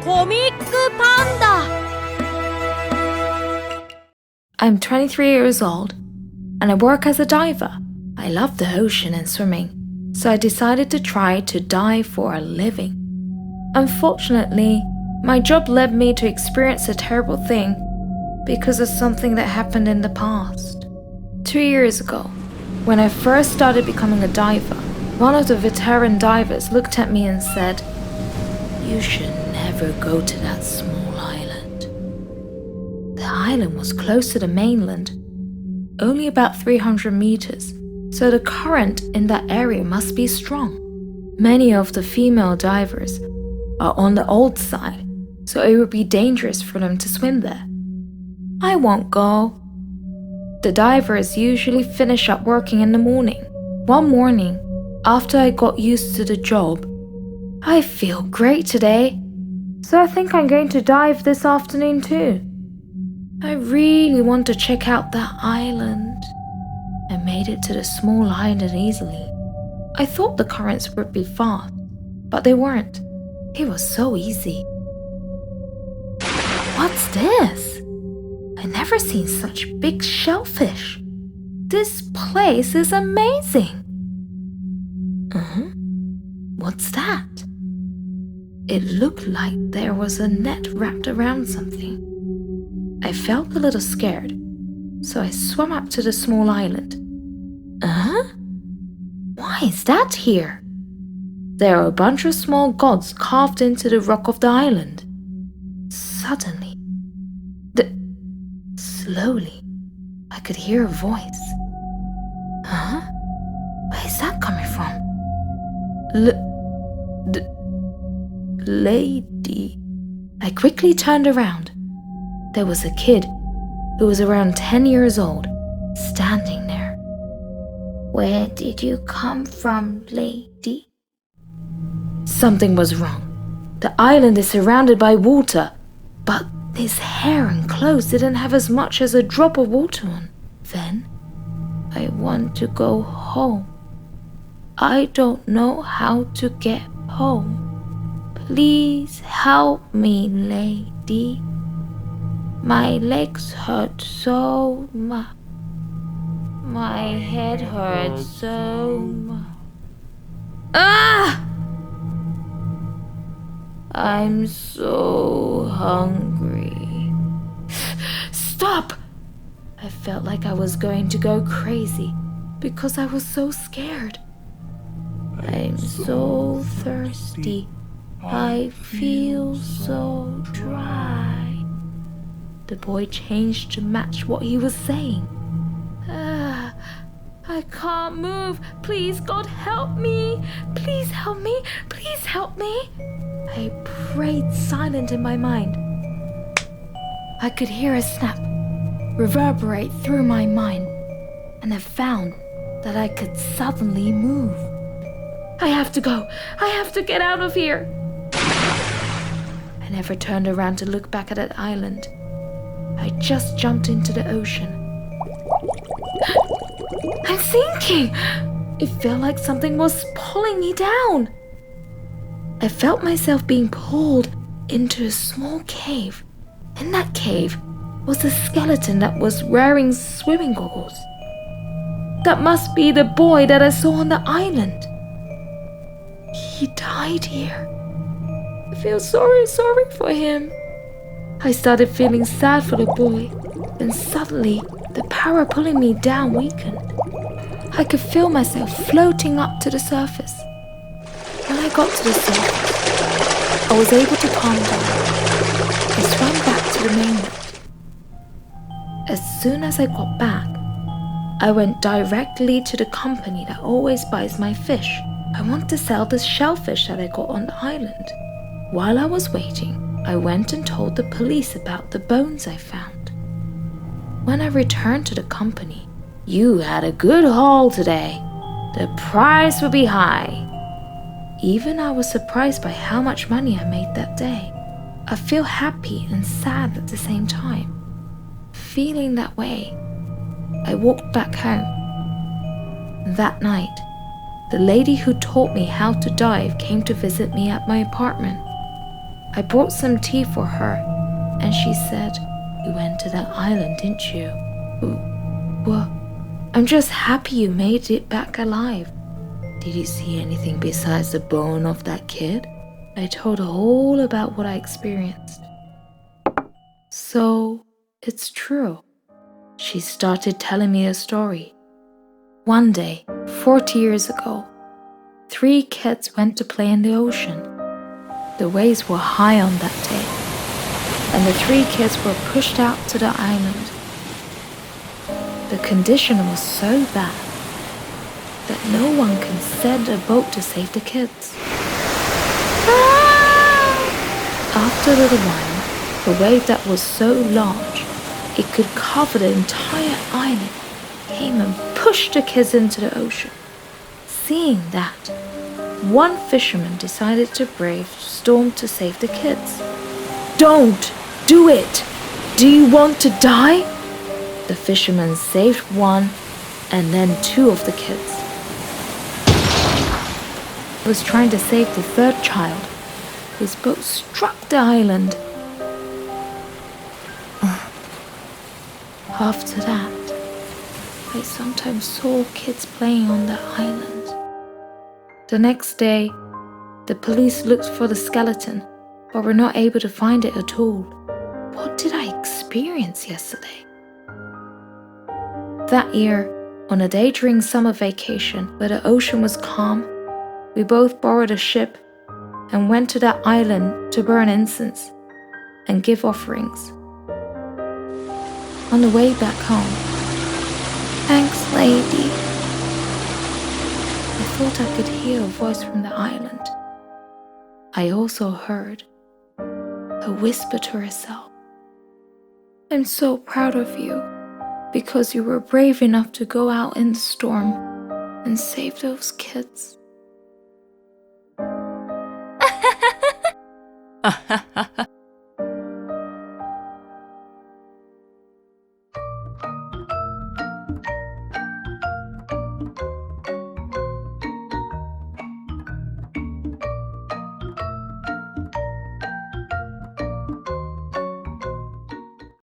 Panda. I'm 23 years old, and I work as a diver. I love the ocean and swimming, so I decided to try to dive for a living. Unfortunately, my job led me to experience a terrible thing because of something that happened in the past. 2 years ago, when I first started becoming a diver, one of the veteran divers looked at me and said, "You should never go to that small island." The island was close to the mainland, only about 300 meters, so the current in that area must be strong. Many of the female divers are on the old side, so it would be dangerous for them to swim there. I won't go. The divers usually finish up working in the morning. One morning, after I got used to the job, I feel great today, so I think I'm going to dive this afternoon too. I really want to check out that island. I made it to the small island easily. I thought the currents would be fast, but they weren't. It was so easy. What's this? I've never seen such big shellfish. This place is amazing. What's that? It looked like there was a net wrapped around something. I felt a little scared, so I swam up to the small island. Why is that here? There are a bunch of small gods carved into the rock of the island. Suddenly, slowly, I could hear a voice. Where is that coming from? Lady. I quickly turned around. There was a kid who was around 10 years old, standing there. "Where did you come from, lady?" Something was wrong. The island is surrounded by water, but his hair and clothes didn't have as much as a drop of water on. Then, "I want to go home. I don't know how to get home. Please help me, lady. My legs hurt so much. My head hurts so much. I'm so hungry." Stop! I felt like I was going to go crazy because I was so scared. "I'm so thirsty. I feel so dry." The boy changed to match what he was saying. I can't move. Please, God, help me. Please help me. Please help me. I prayed silent in my mind. I could hear a snap reverberate through my mind, and I found that I could suddenly move. I have to go. I have to get out of here. I never turned around to look back at that island. I just jumped into the ocean. I'm sinking! It felt like something was pulling me down. I felt myself being pulled into a small cave. In that cave was a skeleton that was wearing swimming goggles. That must be the boy that I saw on the island. He died here. I feel sorry for him. I started feeling sad for the boy, then suddenly the power pulling me down weakened. I could feel myself floating up to the surface. When I got to the surface, I was able to calm down. I swam back to the mainland. As soon as I got back, I went directly to the company that always buys my fish. I want to sell the shellfish that I got on the island. While I was waiting, I went and told the police about the bones I found. When I returned to the company, "You had a good haul today. The price will be high." Even I was surprised by how much money I made that day. I feel happy and sad at the same time. Feeling that way, I walked back home. That night, the lady who taught me how to dive came to visit me at my apartment. I brought some tea for her, and she said, "You went to that island, didn't you?" Well, I'm just happy you made it back alive. Did you see anything besides the bone of that kid? I told her all about what I experienced. So, it's true. She started telling me a story. One day, 40 years ago, 3 kids went to play in the ocean. The waves were high on that day, and the 3 kids were pushed out to the island. The condition was so bad that no one can send a boat to save the kids. After a little while, a wave that was so large it could cover the entire island came and pushed the kids into the ocean. Seeing that, one fisherman decided to brave the storm to save the kids. "Don't do it! Do you want to die?" The fisherman saved one and then 2 of the kids. He was trying to save the 3rd child. His boat struck the island. After that, I sometimes saw kids playing on the island. The next day, the police looked for the skeleton, but were not able to find it at all. What did I experience yesterday? That year, on a day during summer vacation where the ocean was calm, we both borrowed a ship and went to that island to burn incense and give offerings. On the way back home, "Thanks, lady." I thought I could hear a voice from the island. I also heard her whisper to herself, "I'm so proud of you because you were brave enough to go out in the storm and save those kids."